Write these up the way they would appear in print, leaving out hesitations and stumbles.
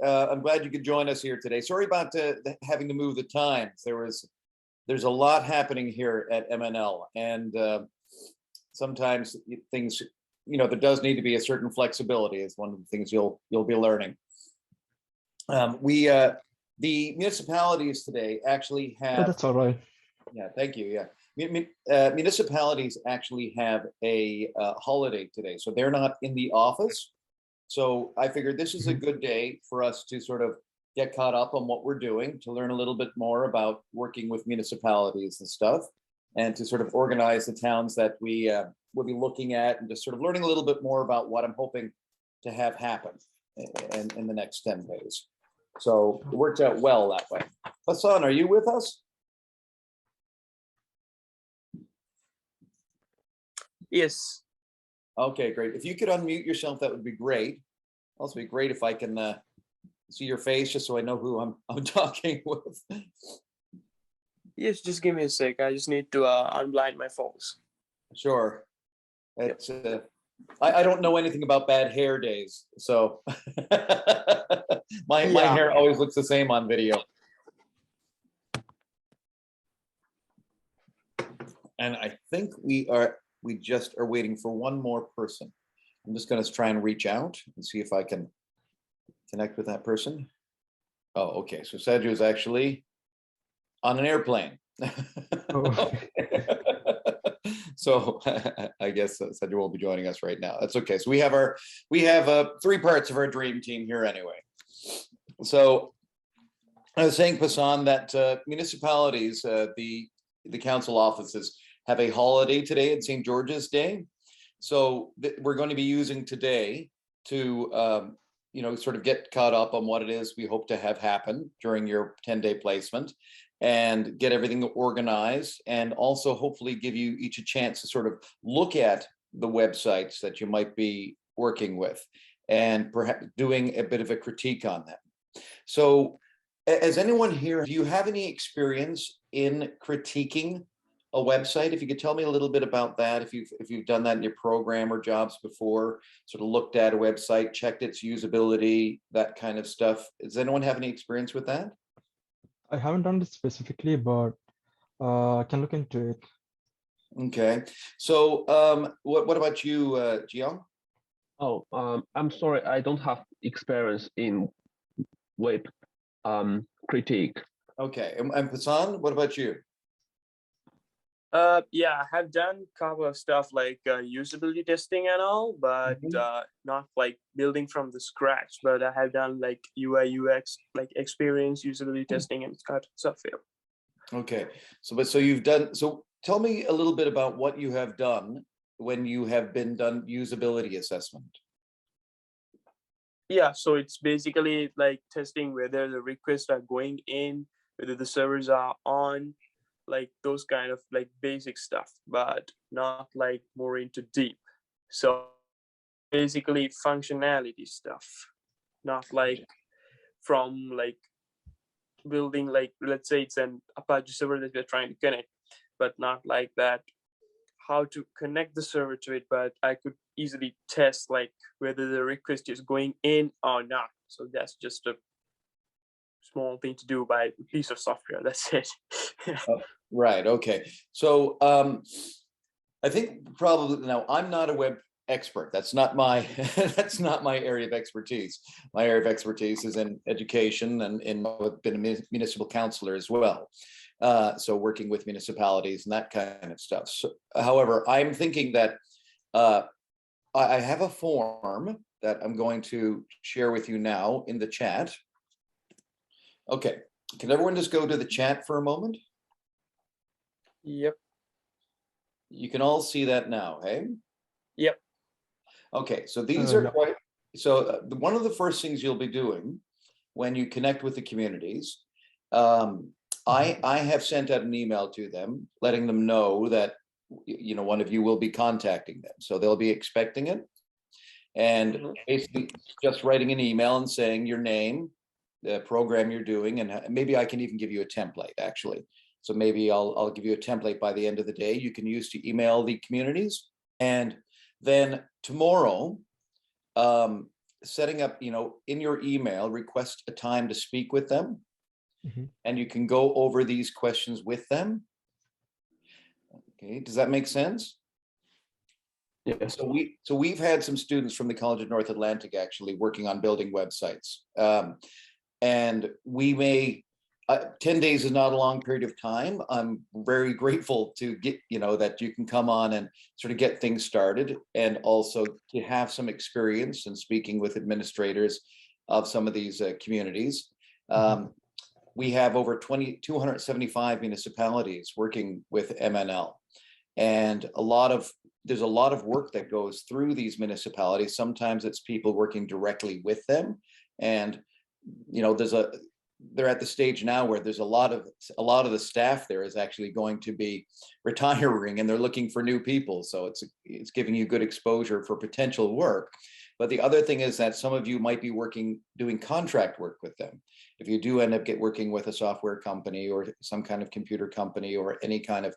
I'm glad you could join us here today. Sorry about having to move the times. There's a lot happening here at MNL, and sometimes things, there does need to be a certain flexibility. Is one of the things you'll be learning. The municipalities today actually have. Yeah, that's all right. Yeah, thank you. Yeah, municipalities actually have a holiday today, so they're not in the office. So I figured this is a good day for us to sort of get caught up on what we're doing, to learn a little bit more about working with municipalities and stuff, and to sort of organize the towns that we will be looking at, and just sort of learning a little bit more about what I'm hoping to have happen in the next 10 days. So it worked out well that way. Hassan, are you with us? Yes. Okay, great. If you could unmute yourself, that would be great. Also be great if I can see your face, just so I know who I'm talking with. Yes, just give me a sec. I just need to unblind my phones. Sure. It's I don't know anything about bad hair days, so my hair always looks the same on video. And I think we just are waiting for one more person. I'm just going to try and reach out and see if I can connect with that person. Oh, okay. So Sergio is actually on an airplane. Oh. So I guess Sergio won't be joining us right now. That's okay. So we have three parts of our dream team here anyway. So I was saying, Passan, that municipalities, the council offices, have a holiday today at St. George's Day. So we're going to be using today to, sort of get caught up on what it is we hope to have happen during your 10-day placement, and get everything organized, and also hopefully give you each a chance to sort of look at the websites that you might be working with, and perhaps doing a bit of a critique on them. So as anyone here, do you have any experience in critiquing a website? If you could tell me a little bit about that, if you've done that in your program or jobs before, sort of looked at a website, checked its usability, that kind of stuff. Does anyone have any experience with that? I haven't done this specifically, but I can look into it. Okay. So what about you, Jiang? Oh, I'm sorry, I don't have experience in web critique. Okay. And Passan, what about you? Yeah, I have done a couple of stuff like usability testing and all, but not like building from the scratch. But I have done like UI UX, like experience usability testing and stuff here. Okay, so you've done. So tell me a little bit about what you have done when you have been done usability assessment. Yeah, so it's basically like testing whether the requests are going in, whether the servers are on, like those kind of like basic stuff, but not like more into deep. So basically functionality stuff, not like from like building, like let's say it's an Apache server that we're trying to connect, but not like that, how to connect the server to it, but I could easily test like whether the request is going in or not. So that's just a small thing to do by a piece of software. That's it. Right. Okay. So I think probably now I'm not a web expert. That's not my that's not my area of expertise. My area of expertise is in education, and I've been a municipal counselor as well. So working with municipalities and that kind of stuff. So, however, I'm thinking that I have a form that I'm going to share with you now in the chat. Okay, can everyone just go to the chat for a moment? Yep. You can all see that now, hey? Yep. Okay, so these are quite, so one of the first things you'll be doing when you connect with the communities, I have sent out an email to them, letting them know that, one of you will be contacting them. So they'll be expecting it. And basically just writing an email and saying your name, the program you're doing, and maybe I can even give you a template actually. So maybe I'll give you a template by the end of the day you can use to email the communities. And then tomorrow, setting up, in your email, request a time to speak with them. Mhm. And you can go over these questions with them. Okay, does that make sense? Yes. So we've had some students from the College of North Atlantic actually working on building websites. And we may, 10 days is not a long period of time. I'm very grateful to get, that you can come on and sort of get things started, and also to have some experience in speaking with administrators of some of these communities. We have over 275 municipalities working with MNL, and there's a lot of work that goes through these municipalities. Sometimes it's people working directly with them, and they're at the stage now where there's a lot of the staff there is actually going to be retiring, and they're looking for new people. So it's giving you good exposure for potential work. But the other thing is that some of you might be doing contract work with them. If you do end up working with a software company or some kind of computer company or any kind of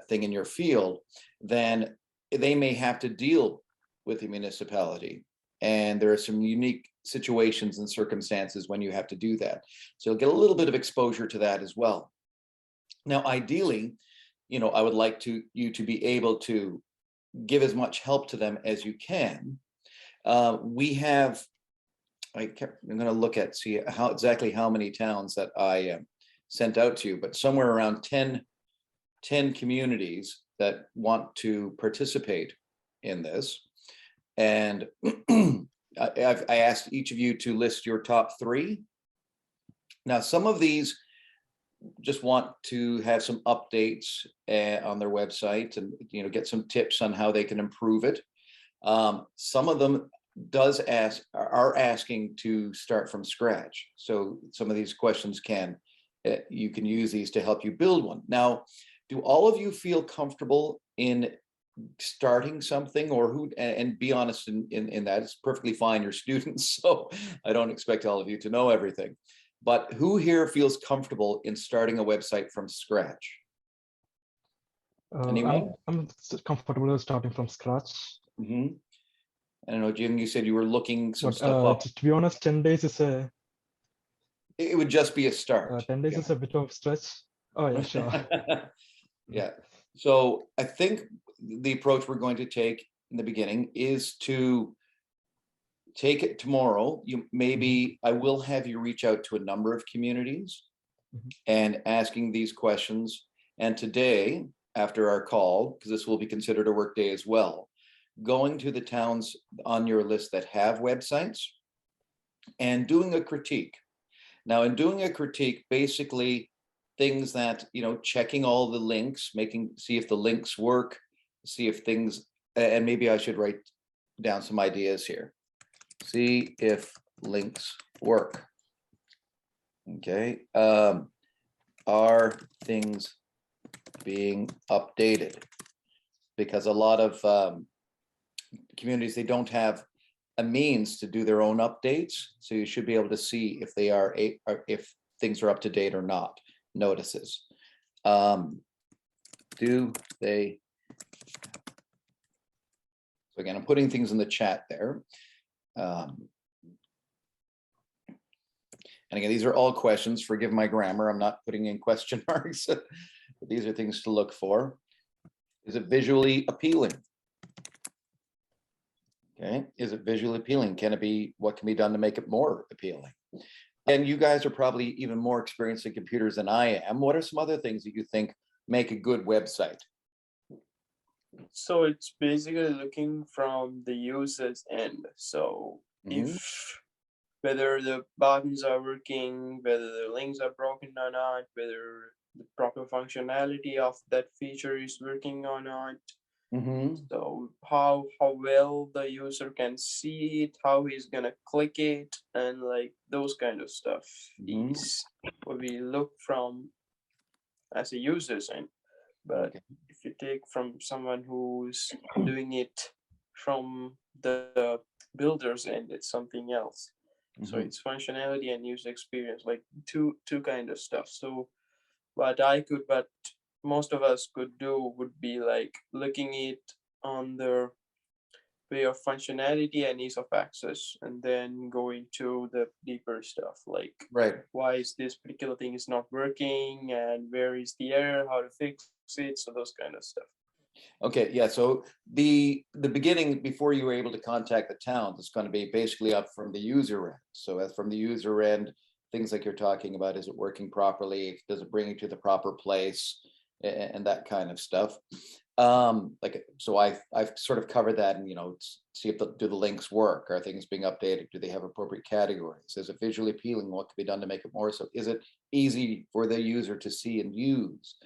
thing in your field, then they may have to deal with the municipality. And there are some unique situations and circumstances when you have to do that. So you'll get a little bit of exposure to that as well. Now, ideally, I would like you to be able to give as much help to them as you can. I'm going to look at, see exactly how many towns that I sent out to you, but somewhere around 10 communities that want to participate in this. And I asked each of you to list your top 3. Now, some of these just want to have some updates on their website and get some tips on how they can improve it. Some of them are asking to start from scratch. So some of these questions you can use these to help you build one. Now, do all of you feel comfortable in starting something, and be honest in that? It's perfectly fine, you're students, so I don't expect all of you to know everything. But who here feels comfortable in starting a website from scratch? Anyone? I'm comfortable starting from scratch. Mm-hmm. I don't know, Jim, you said you were looking some But stuff up. to be honest, 10 days is It would just be a start. 10 days is a bit of stretch. Oh yeah, sure. Yeah. So I think the approach we're going to take in the beginning is to take it tomorrow. I will have you reach out to a number of communities and asking these questions. And today, after our call, because this will be considered a work day as well, going to the towns on your list that have websites and doing a critique. Now, in doing a critique, basically things that, checking all the links, see if the links work, see if things, and maybe I should write down some ideas here. See if links work. Okay. Are things being updated? Because a lot of communities, they don't have a means to do their own updates. So you should be able to see if if things are up to date or not. Notices. Do they? So again, I'm putting things in the chat there. And again, these are all questions. Forgive my grammar. I'm not putting in question marks. But these are things to look for. Is it visually appealing? Okay. Is it visually appealing? What can be done to make it more appealing? And you guys are probably even more experienced in computers than I am. What are some other things that you think make a good website? So it's basically looking from the user's end. So whether the buttons are working, whether the links are broken or not, whether the proper functionality of that feature is working or not. So how well the user can see it, how he's gonna click it, and like those kind of stuff is what we look from as a user's end. But if you take from someone who's doing it from the builder's end, it's something else. So it's functionality and user experience, like two kind of stuff. So what most of us could do would be like looking it on the way of functionality and ease of access, and then go into the deeper stuff like Right. why is this particular thing is not working and where is the error, how to fix it, so those kind of stuff. Okay, yeah, so the beginning, before you were able to contact the towns, it's going to be basically up from the user end. So as from the user end, things like you're talking about, is it working properly? Does it bring you to the proper place? And that kind of stuff. Like, so I've sort of covered that, and see if do the links work? Are things being updated? Do they have appropriate categories? Is it visually appealing? What can be done to make it more so? Is it easy for the user to see and use?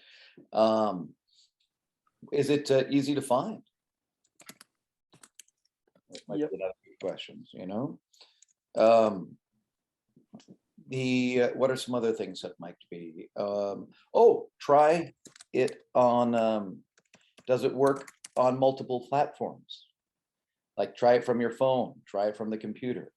Is it easy to find? That might Yep. be another good questions, what are some other things that might be? Try it on, does it work on multiple platforms? Like try it from your phone, try it from the computer.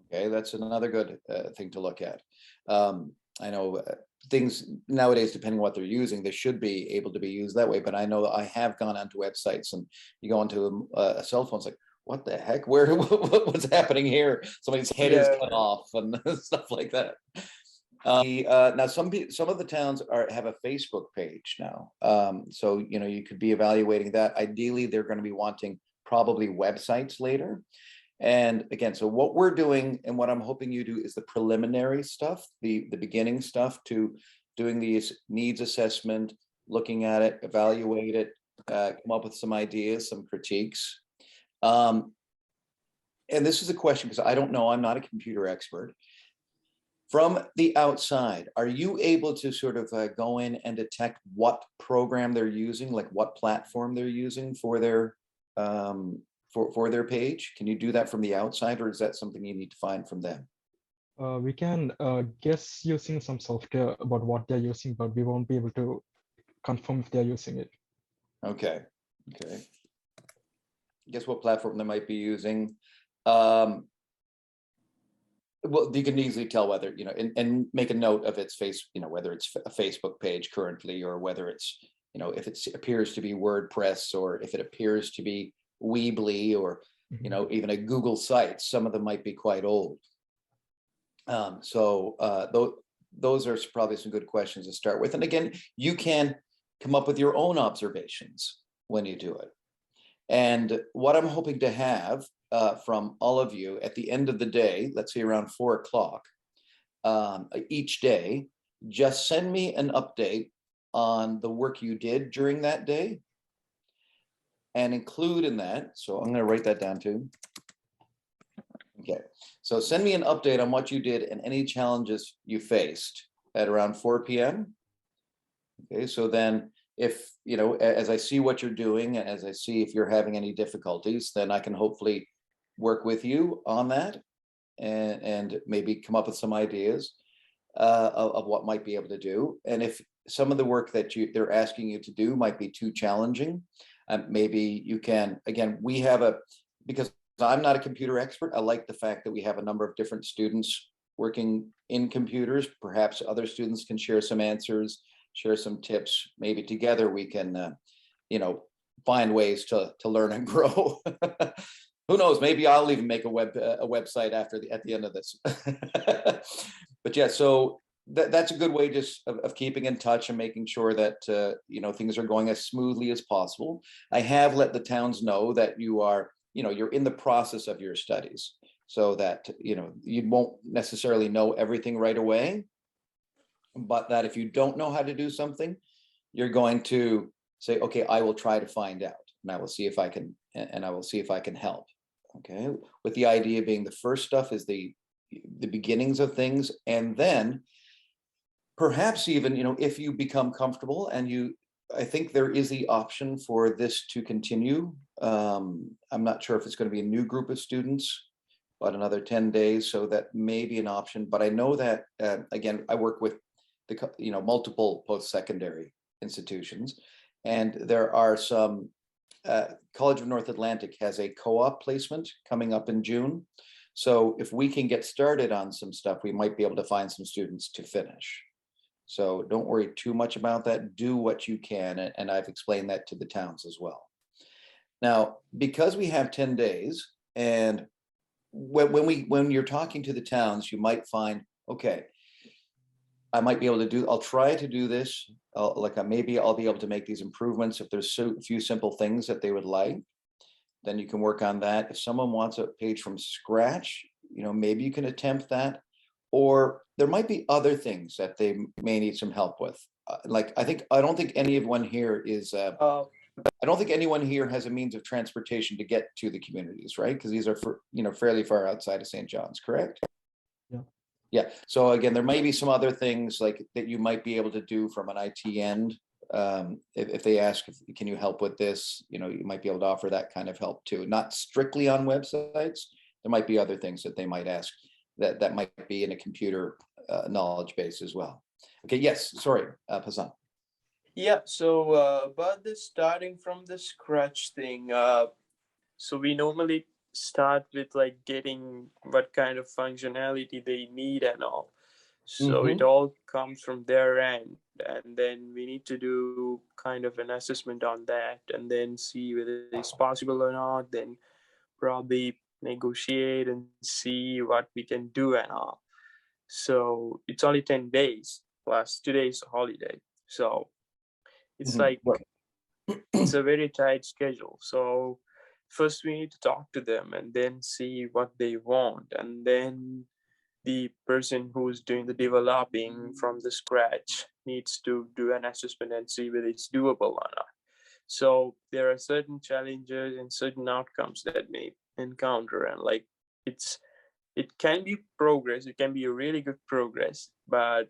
Okay, that's another good thing to look at. I know things nowadays, depending on what they're using, they should be able to be used that way. But I know I have gone onto websites, and you go onto a cell phone, it's like, what the heck? What's happening here? Somebody's head is cut off and stuff like that. Now, some of the towns have a Facebook page now, so you could be evaluating that. Ideally, they're going to be wanting probably websites later. And again, so what we're doing and what I'm hoping you do is the preliminary stuff, the beginning stuff to doing these needs assessment, looking at it, evaluate it, come up with some ideas, some critiques. And this is a question because I don't know, I'm not a computer expert. From the outside, are you able to sort of go in and detect what program they're using, like what platform they're using for their page? Can you do that from the outside, or is that something you need to find from them? We can guess using some software about what they're using, but we won't be able to confirm if they're using it. Okay. Guess what platform they might be using. Well, you can easily tell whether, and make a note of its whether it's a Facebook page currently, or whether it's, if it appears to be WordPress, or if it appears to be Weebly, or, even a Google site. Some of them might be quite old. Those are probably some good questions to start with. And again, you can come up with your own observations when you do it. And what I'm hoping to have from all of you at the end of the day, let's say around 4 o'clock each day, just send me an update on the work you did during that day, and include in that, so I'm going to write that down too. Okay, so send me an update on what you did and any challenges you faced at around 4 p.m. Okay, so then if, as I see what you're doing, and as I see if you're having any difficulties, then I can hopefully work with you on that, and maybe come up with some ideas of what might be able to do. And if some of the work that they're asking you to do might be too challenging, maybe you can, again, because I'm not a computer expert, I like the fact that we have a number of different students working in computers. Perhaps other students can share some answers, share some tips. Maybe together we can, find ways to learn and grow. Who knows? Maybe I'll even make a website at the end of this. But yeah, so that's a good way just of keeping in touch and making sure that things are going as smoothly as possible. I have let the towns know that you are, you're in the process of your studies, so that you won't necessarily know everything right away, but that if you don't know how to do something, you're going to say, okay, I will try to find out, and I will see if I can, help. Okay, with the idea being the first stuff is the beginnings of things, and then perhaps even, if you become comfortable and I think there is the option for this to continue. I'm not sure if it's going to be a new group of students, but another 10 days, so that may be an option. But I know that, again, I work with multiple post-secondary institutions, and there are some, College of North Atlantic has a co-op placement coming up in June. So if we can get started on some stuff, we might be able to find some students to finish. So don't worry too much about that. Do what you can. And I've explained that to the towns as well. Now, because we have 10 days, and when you're talking to the towns, you might find, okay, I might be able to do, I'll try to do this. Maybe I'll be able to make these improvements. If there's a few simple things that they would like, then you can work on that. If someone wants a page from scratch, maybe you can attempt that. Or there might be other things that they may need some help with. I don't think anyone here is, I don't think anyone here has a means of transportation to get to the communities, right? Because these are fairly far outside of St. John's, correct? Yeah. Yeah. So again, there may be some other things like that you might be able to do from an IT end. If they ask, can you help with this? You might be able to offer that kind of help too. Not strictly on websites. There might be other things that they might ask that might be in a computer knowledge base as well. Okay. Yes. Sorry, Pasan. Yeah, so about this starting from the scratch thing, so we normally start with like getting what kind of functionality they need and all. So it all comes from their end, and then we need to do kind of an assessment on that, and then see whether it's possible or not. Then probably negotiate and see what we can do and all. So it's only 10 days plus today's holiday. So it's like it's a very tight schedule. So first we need to talk to them and then see what they want, and then the person who's doing the developing from the scratch needs to do an assessment and see whether it's doable or not. So there are certain challenges and certain outcomes that we encounter, and like it can be progress, it can be a really good progress, but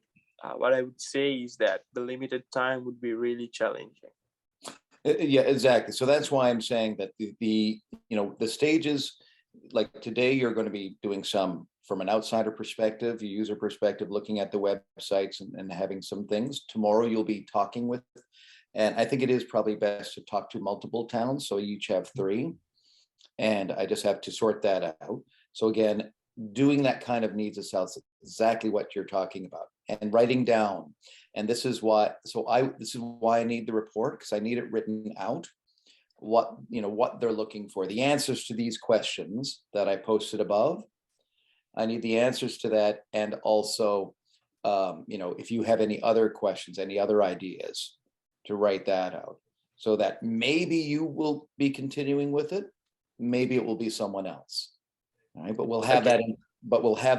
what I would say is that the limited time would be really challenging. Yeah, exactly. So that's why I'm saying that the stages, like today, you're going to be doing some from an outsider perspective, user perspective, looking at the websites and having some things. Tomorrow you'll be talking with, and I think it is probably best to talk to multiple towns. So you each have 3, and I just have to sort that out. So again, doing that kind of needs itself exactly what you're talking about, and writing down. And this is why, this is why I need the report, because I need it written out, what they're looking for, the answers to these questions that I posted above. I need the answers to that. And also, if you have any other questions, any other ideas, to write that out, so that maybe you will be continuing with it. Maybe it will be someone else. All right, but we'll have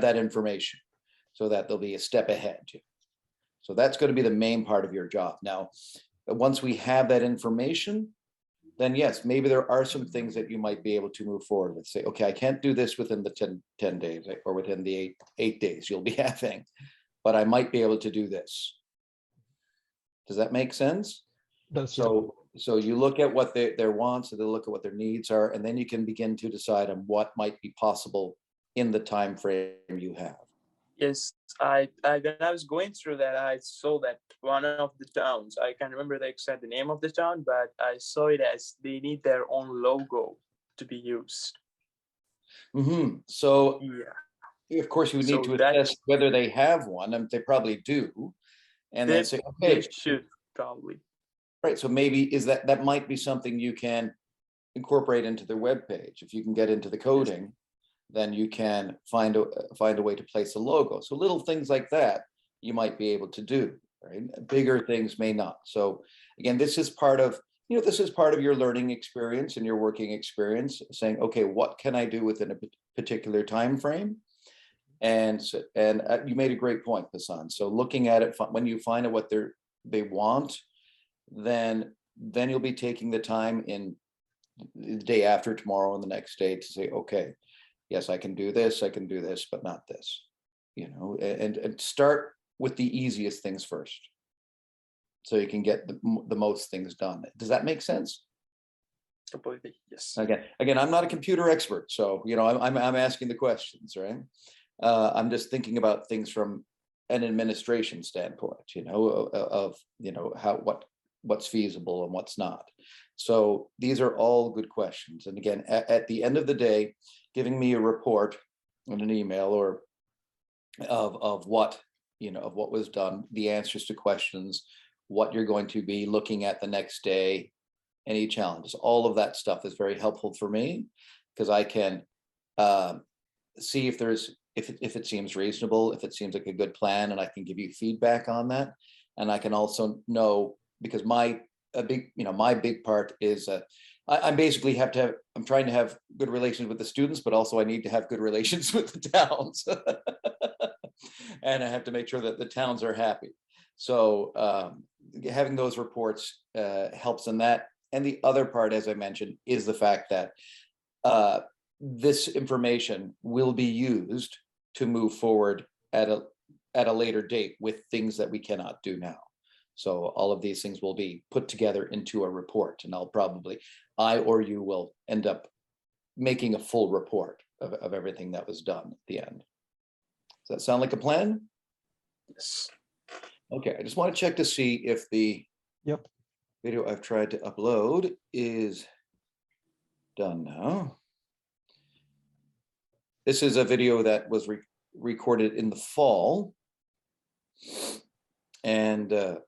that information, so that there'll be a step ahead. So that's going to be the main part of your job. Now, once we have that information, then yes, maybe there are some things that you might be able to move forward with. Say, okay, I can't do this within the 10 days or within the 8 days you'll be having, but I might be able to do this. Does that make sense? So you look at what their wants, so they look at what their needs are, and then you can begin to decide on what might be possible in the time frame you have. Yes, I when I was going through that, I saw that one of the towns, I can't remember the exact name of the town, but I saw it as they need their own logo to be used. So yeah, of course you would need to assess whether they have one, and they probably do, and then say, okay, they should probably. Right, so maybe that might be something you can incorporate into their web page. If you can get into the coding, then you can find a way to place a logo. So little things like that you might be able to do, right? Bigger things may not. So again, this is part of your learning experience and your working experience, saying, okay, what can I do within a particular time frame? And you made a great point, Hassan. So looking at it, when you find out what they want, then you'll be taking the time in the day after tomorrow and the next day to say, okay, yes, I can do this, but not this, and start with the easiest things first, so you can get the most things done. Does that make sense? Completely, yes. Again, I'm not a computer expert, so I'm asking the questions, right? I'm just thinking about things from an administration standpoint, of what's feasible and what's not. So these are all good questions. And again, at the end of the day, giving me a report in an email or of what was done, the answers to questions, what you're going to be looking at the next day, any challenges. All of that stuff is very helpful for me because I can see if it seems reasonable, if it seems like a good plan, and I can give you feedback on that. And I can also know, because my big part is I'm basically I'm trying to have good relations with the students, but also I need to have good relations with the towns. And I have to make sure that the towns are happy. So having those reports helps in that. And the other part, as I mentioned, is the fact that this information will be used to move forward at a later date with things that we cannot do now. So all of these things will be put together into a report, and I or you will end up making a full report of everything that was done at the end. Does that sound like a plan? Yes. Okay, I just want to check to see if the Yep. video I've tried to upload is done now. This is a video that was recorded in the fall. And I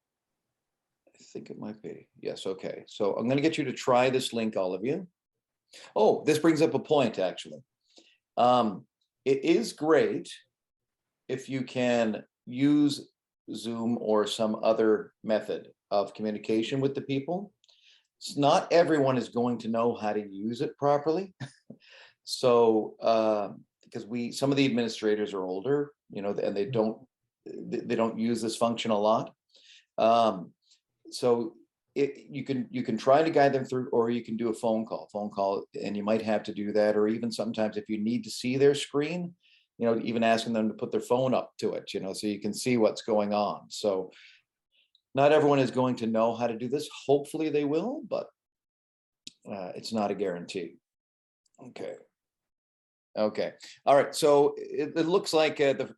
think it might be. Yes, okay. So I'm going to get you to try this link, all of you. Oh, this brings up a point, actually. It is great if you can use Zoom or some other method of communication with the people. Not everyone is going to know how to use it properly. So because some of the administrators are older, and they don't use this function a lot. So you can try to guide them through, or you can do a phone call, and you might have to do that, or even sometimes if you need to see their screen, even asking them to put their phone up to it, so you can see what's going on. So not everyone is going to know how to do this. Hopefully they will, but it's not a guarantee. Okay. All right. So it looks like the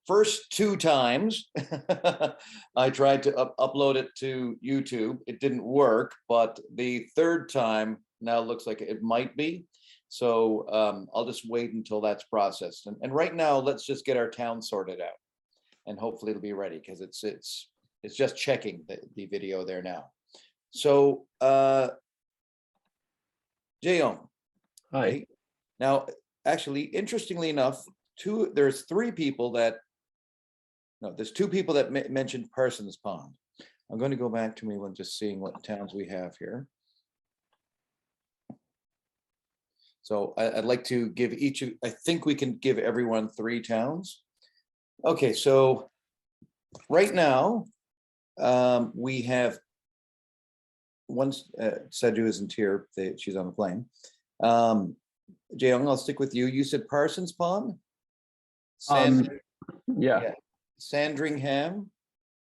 first 2 times I tried to upload it to YouTube. It didn't work, but the 3rd time now looks like it might be. So I'll just wait until that's processed. And right now, let's just get our town sorted out, and hopefully it'll be ready, because it's just checking the video there now. So Jaeyoung. Hi. Right? Now, actually, interestingly enough, there's 3 people that, no, there's 2 people that mentioned Parsons Pond. I'm going to go back to me when just seeing what towns we have here. So I'd like to give I think we can give everyone 3 towns. Okay, so right now we have one, Seju isn't here, she's on the plane. Jaeyoung, I'll stick with you. You said Parsons Pond? Yeah. Sandringham?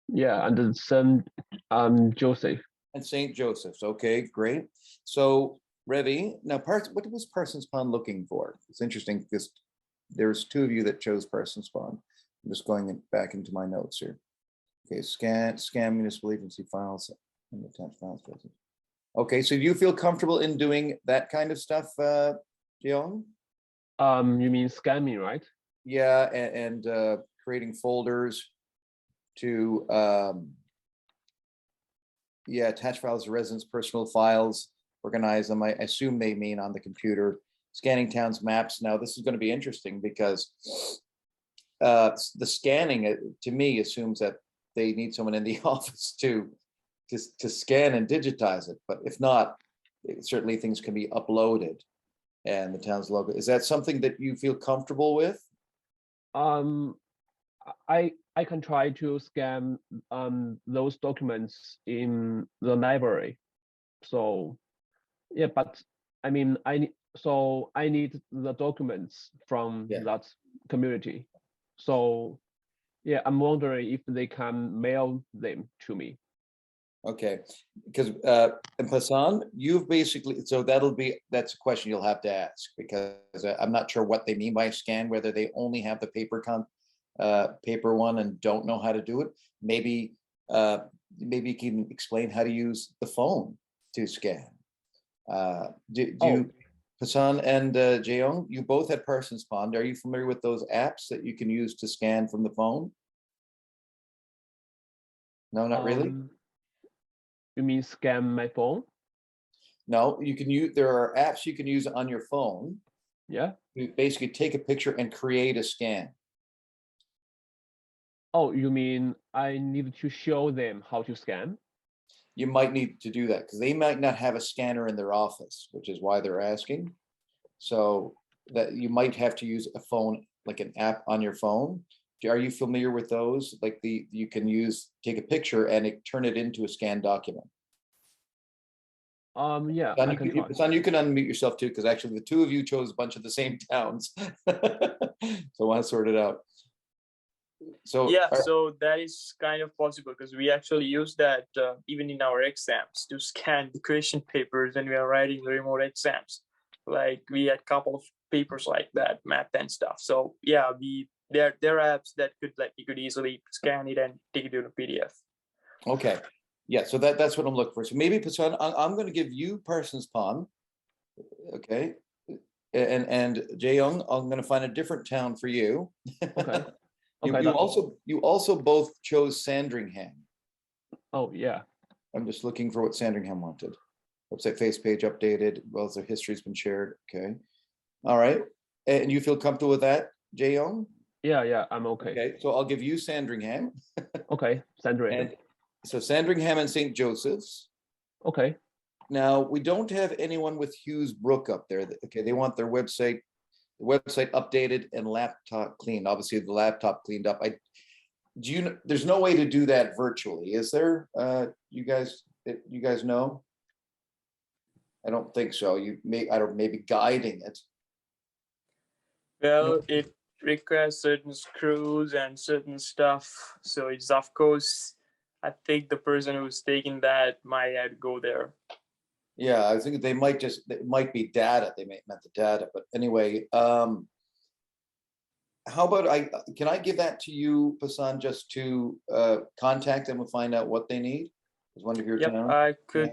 Yeah, and then Joseph. And St. Joseph's. Okay, great. So Revi, now what was Parsons Pond looking for? It's interesting because there's 2 of you that chose Parsons Pond. I'm just going back into my notes here. Okay, scan municipal agency files and attached files. Okay, so do you feel comfortable in doing that kind of stuff, Jaeyoung? You mean scamming, right? Yeah, and creating folders to attach files to residents' personal files, organize them. I assume they mean on the computer. Scanning towns maps. Now this is going to be interesting because the scanning to me assumes that they need someone in the office to scan and digitize it. But if not, certainly things can be uploaded and the town's logo. Is that something that you feel comfortable with? I can try to scan those documents in the library. So yeah, but I mean I need the documents from that community. So yeah, I'm wondering if they can mail them to me. Okay, because and Passan, you've basically, so that's a question you'll have to ask, because I'm not sure what they mean by scan, whether they only have the paper one and don't know how to do it. Maybe you can explain how to use the phone to scan. Passan and Jaeyoung, you both had Parsons Pond. Are you familiar with those apps that you can use to scan from the phone? No, not really. You mean scan my phone? No, you can use, there are apps you can use on your phone. Yeah. You basically take a picture and create a scan. Oh, you mean I need to show them how to scan? You might need to do that because they might not have a scanner in their office, which is why they're asking. So that you might have to use a phone, like an app on your phone. Are you familiar with those? Like you can take a picture and turn it into a scanned document. Yeah, Son, I can try. Son, you can unmute yourself too, because actually the two of you chose a bunch of the same towns. So I want to sort it out. So Yeah, so that is kind of possible because we actually use that even in our exams to scan the question papers when we are writing the remote exams. Like we had a couple of papers like that, math and stuff. So yeah, there are apps that you could easily scan it and take it to a PDF. okay, yeah, so that's what I'm looking for. So maybe Pasan, I'm going to give you Parsons Pond, okay, and Jaeyoung, I'm going to find a different town for you. Okay. You Okay. you also both chose Sandringham. Oh yeah. I'm just looking for what Sandringham wanted. Website face page updated. Well, their history's been shared. Okay. All right. And you feel comfortable with that, Jaeyoung? Yeah, I'm okay. Okay. So I'll give you Sandringham. Okay, Sandringham. And so Sandringham and St. Joseph's. Okay. Now we don't have anyone with Hughes Brook up there. Okay, they want their website updated and laptop cleaned. Obviously, the laptop cleaned up. There's no way to do that virtually, is there? You guys know? I don't think so. Maybe guiding it. Well, it requires certain screws and certain stuff. So it's, of course, I think the person who's taking that might have to go there. Yeah, I think it might be data. They meant the data, but anyway, how about can I give that to you, Pasan, just to contact them and find out what they need? Is one of your towns? I could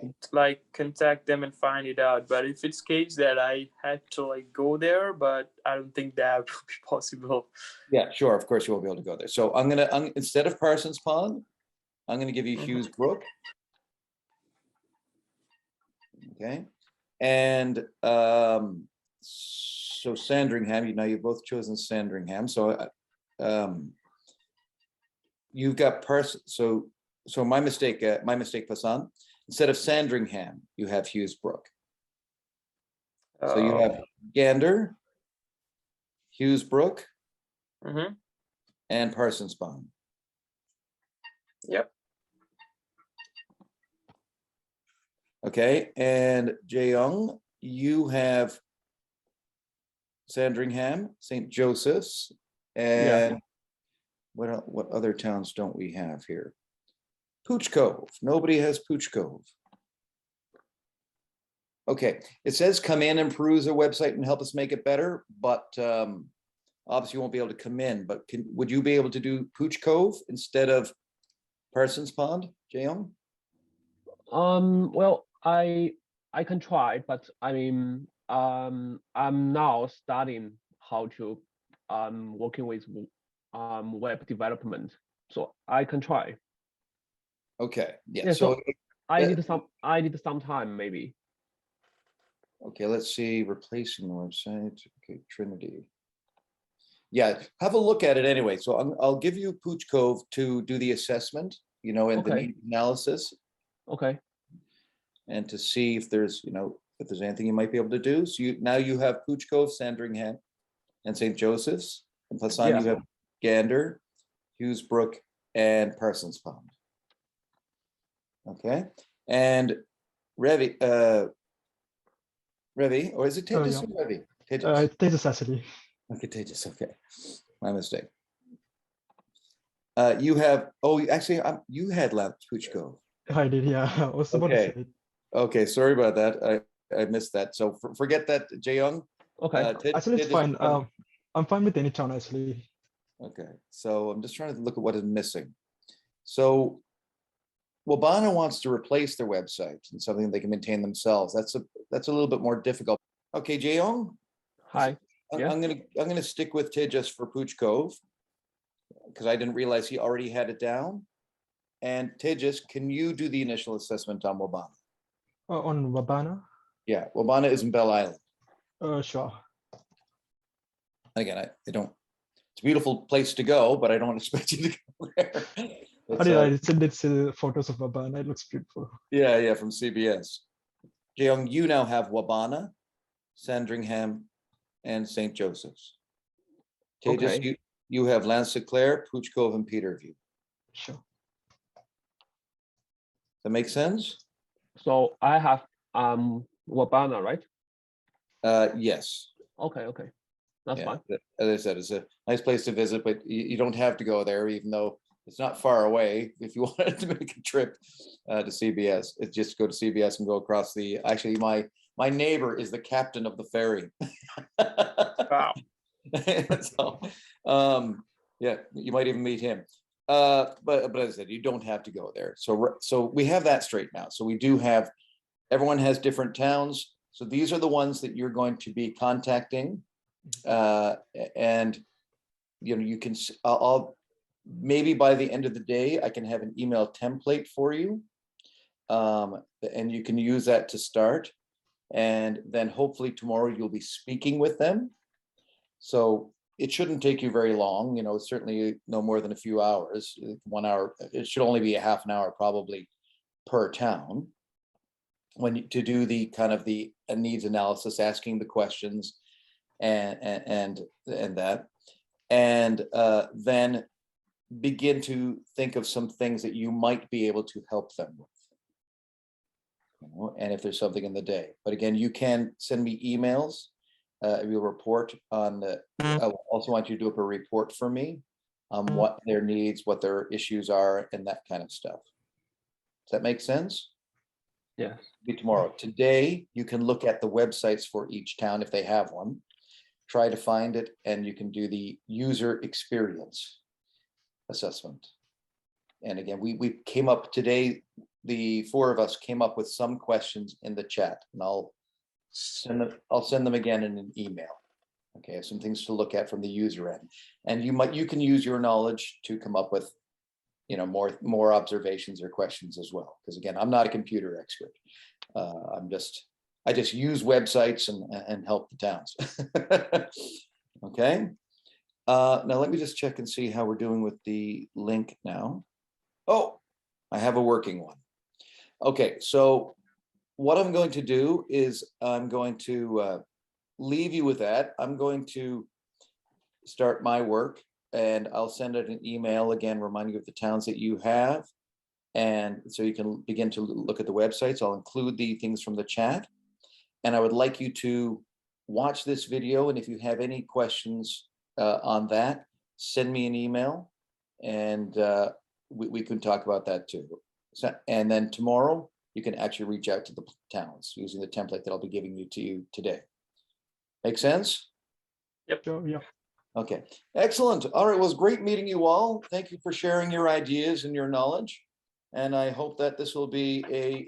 contact them and find it out. But if it's case that I had to go there, but I don't think that would be possible. Yeah, sure. Of course, you won't be able to go there. So I'm instead of Parsons Pond, I'm gonna give you Hughes Brook. Okay, and so Sandringham. You've both chosen Sandringham. So you've got So my mistake, Pasan. Instead of Sandringham, you have Hughes Brook. So you have Gander, Hughes Brook, and Parsons Pond. Yep. Okay, and Jaeyoung, you have Sandringham, St. Joseph's, and what other towns don't we have here? Pooch Cove. Nobody has Pooch Cove. Okay, it says come in and peruse our website and help us make it better, but obviously you won't be able to come in, but would you be able to do Pooch Cove instead of Parsons Pond, Jaeyoung? Well, I can try, but I mean, I'm now studying how to working with web development, so I can try. Okay, yeah. Yeah, so I need some time maybe. Okay, let's see, replacing the website. Okay, Trinity. Yeah, have a look at it anyway. So I'll give you Pooch Cove to do the assessment, and the need analysis. Okay. And to see if there's, if there's anything you might be able to do. So now you have Pooch Cove, Sandringham, and St. Joseph's. And Pasan, you have Gander, Hughes Brook, and Parsons Pond. Okay. And Revi, or is it Tejas or Revi? Tejas actually. Okay, Tejas, okay. My mistake. You have, actually, you had Pooch Cove. I did, yeah. I was about to say it. Okay, sorry about that. I missed that. So forget that, Jaeyoung. Okay. Actually, it's fine. I'm fine with any town, actually. Okay, so I'm just trying to look at what is missing. So Wabana wants to replace their website and something they can maintain themselves. That's a little bit more difficult. Okay, Jaeyoung. Hi. I'm gonna stick with Tejas for Pooch Cove because I didn't realize he already had it down. And Tejas, can you do the initial assessment on Wabana? On Wabana? Yeah, Wabana is in Belle Island. Sure. Again, I don't, it's a beautiful place to go, but I don't expect you to go there. It's, It's photos of Babana. It looks beautiful. yeah, from CBS. Jeong, you now have Wabana, Sandringham, and St. Joseph's. Tejas, Okay. you have Lanse-Claire, Pooch Cove, and Peterview. Sure. That make sense? So I have Wabana, right? Yes. Okay, that's Yeah, fine. as I said, it's a nice place to visit, but you don't have to go there, even though it's not far away. If you wanted to make a trip to CBS, it's just go to CBS and go across the. Actually, my neighbor is the captain of the ferry. Wow. So, yeah, you might even meet him. But as I said, you don't have to go there. So we have that straight now. So we do have. Everyone has different towns. So these are the ones that you're going to be contacting. And you can, I'll maybe by the end of the day, I can have an email template for you. And you can use that to start. And then hopefully tomorrow you'll be speaking with them. So it shouldn't take you very long, certainly no more than a few hours, 1 hour. It should only be a half an hour probably per town to do the kind of the needs analysis, asking the questions and that, and then begin to think of some things that you might be able to help them with. And if there's something in the day, but again, you can send me emails. We'll report on the. I also want you to do up a report for me on what their needs, what their issues are, and that kind of stuff. Does that make sense? Yes. Be tomorrow. Today, you can look at the websites for each town if they have one. Try to find it, and you can do the user experience assessment. And again, we came up today. The four of us came up with some questions in the chat, and I'll send them again in an email. Okay, some things to look at from the user end, and you can use your knowledge to come up with, more observations or questions as well. Because again, I'm not a computer expert. I just use websites and help the towns. Okay. Now let me just check and see how we're doing with the link now. Oh, I have a working one. Okay, so what I'm going to do is I'm going to leave you with that. I'm going to start my work, and I'll send out an email again reminding you of the towns that you have. And so you can begin to look at the websites. I'll include the things from the chat. And I would like you to watch this video. And if you have any questions on that, send me an email, and we can talk about that too. And then tomorrow, you can actually reach out to the towns using the template that I'll be giving you today. Make sense? Yep. Sure, yeah. Okay, excellent. All right, well, it was great meeting you all. Thank you for sharing your ideas and your knowledge. And I hope that this will be a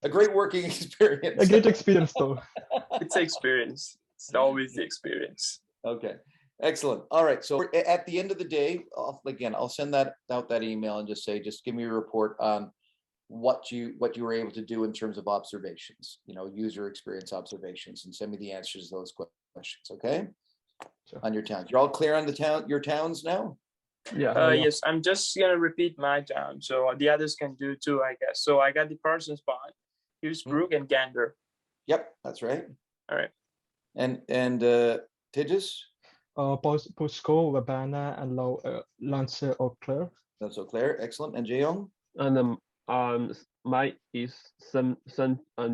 great working experience. A great experience though. It's an experience. It's always the experience. Okay, excellent. All right, so at the end of the day, I'll send out that email and just give me a report on what you were able to do in terms of observations, user experience observations, and send me the answers to those questions. Okay. Sure. On your towns. You're all clear on your towns now? Yeah. Yes, I'm just gonna repeat my town, so the others can do too, I guess. So I got the Parsons Pond, Hillsbrook, and Gander. Yep, that's right. All right. And Tejas? Postco, Wabana, and Lance Eau Claire. That's so clear. Excellent. And Jeong? And mine is St.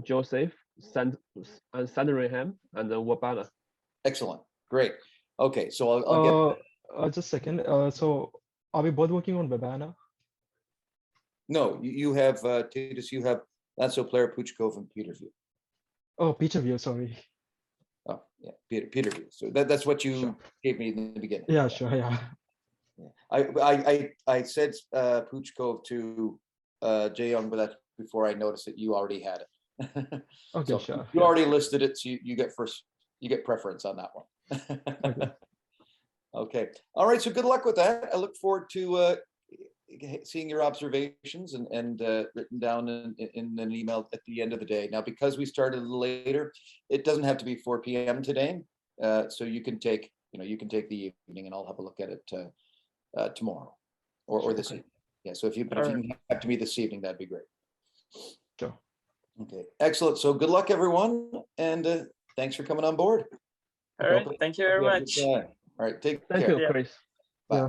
Joseph, Sandringham, and Wabana. Excellent. Great. Okay, so I'll get. Just a second. So are we both working on Wabana? No, you have Tejas. You have Lance Eau Claire, Pooch Cove, and Peterview. Oh, Peterview. Sorry. Oh, yeah, Peterview. So that's what you Sure. gave me in the beginning. Yeah, sure. Yeah. I said Pooch Cove to Jeong, but that's before I noticed that you already had it. Okay, So sure. you already listed it, so you get preference on that one. Okay. Okay. All right. So good luck with that. I look forward to seeing your observations and written down in an email at the end of the day. Now, because we started a little later, it doesn't have to be 4 p.m. today. So you can take, you can take the evening and I'll have a look at it tomorrow or this evening. Yeah, so if you can get back to me this evening, that'd be great. Sure. Okay, excellent. So good luck, everyone. And thanks for coming on board. All right. Thank you very much. All right, take Thank care. you, Yeah. Chris. Bye. Yeah.